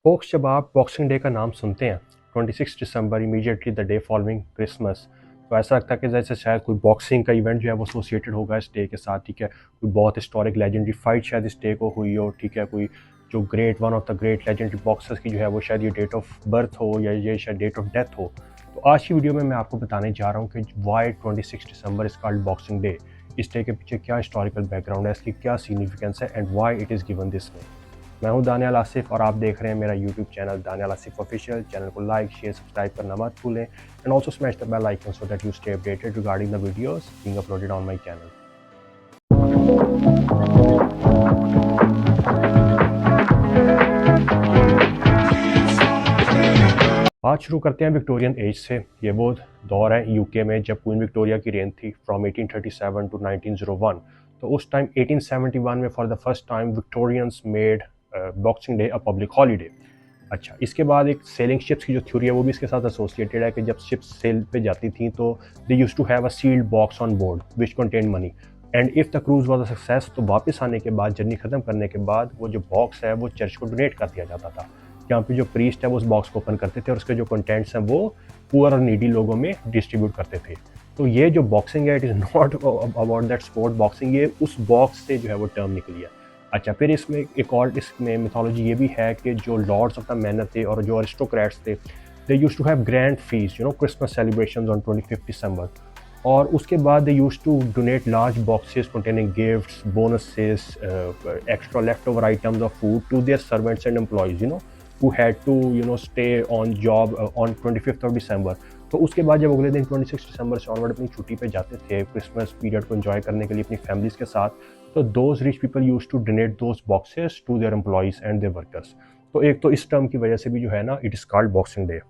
Focus, जब आप boxing day का नाम सुनते हैं 26 December immediately the day following Christmas, तो ऐसा लगता है कि जैसे शायद कोई बॉक्सिंग का इवेंट जो है वो एसोसिएटेड होगा इस डे के साथ। ठीक है, कोई बहुत हिस्टोरिक लेजेंडरी फाइट शायद इस डे को हुई हो। ठीक है, कोई जो great one of the great legendary boxers की जो है वो शायद ये डेट ऑफ बर्थ हो या ये शायद डेट ऑफ डेथ हो। तो आज की वीडियो में मैं आपको बताने जा रहा हूँ कि why 26 December is called boxing day. इस डे के पीछे क्या हिस्टोरिकल बैकग्राउंड है, इसकी क्या सिग्निफिकेंस है and why it is given this way. मैं हूं दानियाल आसिफ और आप देख रहे हैं मेरा YouTube channel Danial Asif official. Channel को लाइक शेयर सब्सक्राइब करना मत भूलें and also smash the bell icon so that you stay updated regarding the videos being uploaded on my channel. बात शुरू करते हैं विक्टोरियन एज से। ये वो दौर है यूके में जब क्वीन विक्टोरिया की रेन थी फ्रॉम 1837 टू 1901। तो उस टाइम 1871 में for the first time Victorians made boxing day a public holiday. अच्छा, इसके बाद एक सेलिंग शिप्स की जो थ्योरी है वो भी इसके साथ एसोसिएटेड है कि जब शिप्स सेल पे जाती थी तो they used to have a sealed box on board which contain money and if the cruise was a success तो वापस आने के बाद, जर्नी खत्म करने के बाद, वो जो बॉक्स है वो चर्च को डोनेट कर दिया जाता था। जहाँ पे जो प्रीस्ट है वो उस बॉक्स को ओपन करते थे और उसके जो कंटेंट्स हैं वो पुअर और नीडी लोगों में डिस्ट्रीब्यूट करते थे। तो ये जो बॉक्सिंग है it is not about that sport boxing, ये उस बॉक्स से जो है वो टर्म निकली है। अच्छा, फिर इसमें एक और इसमें मिथोलॉजी ये भी है कि जो लॉर्ड्स ऑफ द मैनर थे और जो अरिस्टोक्रेट्स थे they used to have grand feast, Christmas celebrations on 25 December. और उसके बाद they used to donate large boxes containing gifts, bonuses, extra left over items of food to their servants and employees who had to stay on job on 25th of December। तो उसके बाद जब अगले दिन 26 दिसंबर से ऑनवर्ड अपनी छुट्टी पे जाते थे क्रिसमस पीरियड को एंजॉय करने के लिए अपनी फैमिलीज के साथ, तो those rich people use to donate those boxes to their employees and their workers. तो एक तो इस टर्म की वजह से भी जो है ना it is called boxing day.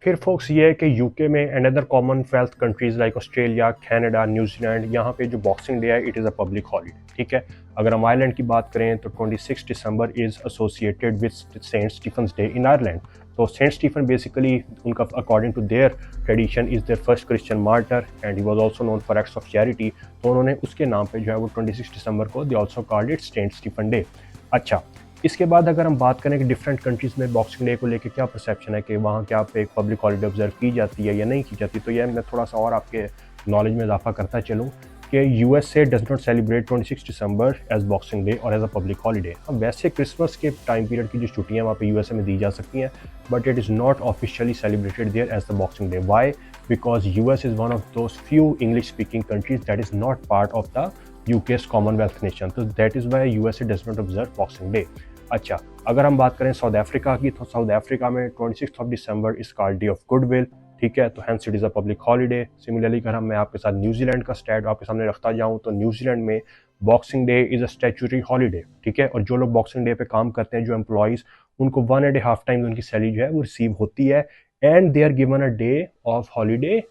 फिर फोक्स ये है कि यूके में and other Commonwealth countries like Australia, Canada, New Zealand, यहाँ पे जो बॉक्सिंग डे है it is a public holiday. ठीक है, अगर हम आयरलैंड की बात करें तो 26 December is associated with Saint Stephen's day in Ireland. तो सेंट स्टीफन बेसिकली उनका according to their tradition is their first Christian martyr and he was also known for acts of charity. तो उन्होंने उसके नाम पे जो है वो 26 दिसंबर को they also called it Saint Stephen day. अच्छा, इसके बाद अगर हम बात करें कि डिफरेंट कंट्रीज़ में बॉक्सिंग डे को लेकर क्या परसेप्शन है कि वहाँ क्या पे एक पब्लिक हॉलीडे ऑब्जर्व की जाती है या नहीं की जाती, तो यह मैं थोड़ा सा और आपके नॉलेज में इजाफा करता चलूँ कि USA does not celebrate 26 December as boxing day और एज अ पब्लिक हॉलीडे। अब वैसे क्रिसमस के टाइम पीरियड की जो छुट्टियाँ वहाँ पे यूएसए में दी जा सकती हैं, but it is not officially celebrated there as the boxing day. Why? Because US is one of those few English speaking countries that is not part of the UK's commonwealth nation, तो that is why USA does not observe boxing day. अच्छा, अगर हम बात करें south Africa की, तो south Africa में 26 of December is called day of goodwill. ठीक है, तो hence it is a public holiday. Similarly अगर मैं आपके साथ न्यूजीलैंड का स्टैट आपके सामने रखता जाऊं तो न्यूजीलैंड में boxing day is a statutory holiday. ठीक है, और जो लोग बॉक्सिंग डे पे काम करते हैं, जो एम्प्लॉयज़, उनको 1.5 टाइम्स उनकी सैलरी जो है वो रिसीव होती है and they are given a day of holiday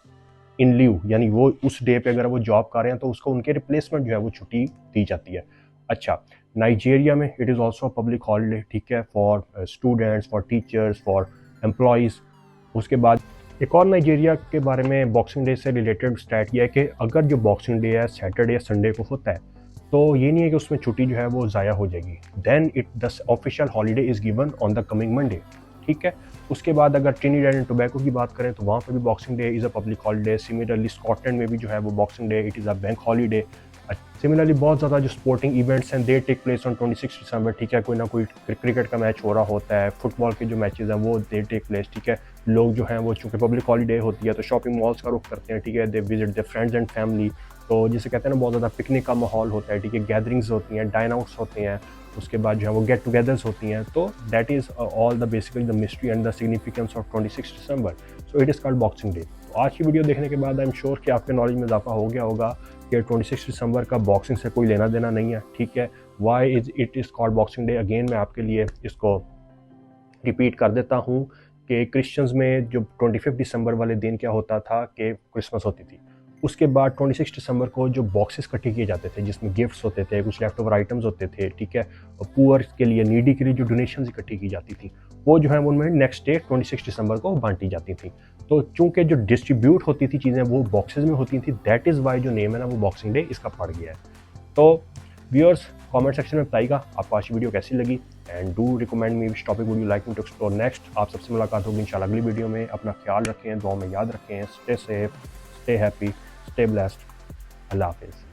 in leave, यानी वो उस डे पे अगर वो जॉब कर रहे हैं तो उसको उनके रिप्लेसमेंट जो है वो छुट्टी दी जाती है। अच्छा, नाइजीरिया में it is also public holiday. ठीक है, for students, for teachers, for employees. उसके बाद एक और नाइजीरिया के बारे में बॉक्सिंग डे से रिलेटेड स्टैट यह है कि अगर जो बॉक्सिंग डे है सैटरडे या संडे को होता है तो ये नहीं है कि उसमें छुट्टी जो है वो ज़ाया हो जाएगी, then it the official holiday is given on the coming Monday. ठीक है, उसके बाद अगर ट्रिनिडाड एंड टोबैगो की बात करें तो वहाँ पर भी boxing day is a public holiday. Similarly Scotland में भी जो है वो boxing day it is a bank holiday. Similarly बहुत ज़्यादा जो स्पोर्टिंग इवेंट्स हैं दे टेक प्लेस ऑन 26 दिसंबर। ठीक है, कोई ना कोई क्रिकेट का मैच हो रहा होता है, फुटबॉल के जो मैचेस हैं वो दे टेक प्लेस। ठीक है, लोग जो हैं वो चूँकि पब्लिक हॉलीडे होती है तो शॉपिंग मॉल्स का रुख करते हैं। ठीक है, they visit their friends and family. तो जिसे कहते हैं ना बहुत ज़्यादा पिकनिक का माहौल होता है। ठीक है, गैदरिंग्स होती हैं, डाइन आउट्स होते हैं, उसके बाद जो है वो गेट टुगेदर्स होती हैं। तो that is all the basically the mystery and the significance of 26 December. So it is called boxing day. तो आज की वीडियो देखने के बाद आई एम श्योर कि आपके नॉलेज में इजाफा हो गया होगा कि 26 दिसंबर का बॉक्सिंग से कोई लेना देना नहीं है। ठीक है, why is it is called boxing day. Again मैं आपके लिए इसको रिपीट कर देता हूँ कि क्रिश्चियंस में जो 25 दिसंबर वाले दिन क्या होता था कि क्रिसमस होती थी। उसके बाद 26 दिसंबर को जो बॉक्सेस इकट्ठे किए जाते थे जिसमें गिफ्ट्स होते थे, कुछ लेफ्ट ओवर आइटम्स होते थे। ठीक है, और पुअर के लिए, नीडी के लिए जो डोनेशंस इकट्ठी की जाती थी वो जो है उनमें नेक्स्ट डे 26 दिसंबर को बांटी जाती थी। तो चूंकि जो डिस्ट्रीब्यूट होती थी चीज़ें वो बॉक्सेस में होती थी, दैट इज़ वाई जो नेम है ना वो बॉक्सिंग डे इसका पड़ गया है। तो व्यूअर्स कमेंट सेक्शन में बताइएगा आपको आज की वीडियो कैसी लगी। And do recommend me which topic would you like me to explore next. आप सबसे मुलाकात होगी इंशाल्लाह अगली वीडियो में। अपना ख्याल रखें, दुआ में याद रखें। Stay safe, stay happy, stay blessed. Allah हाफिज़।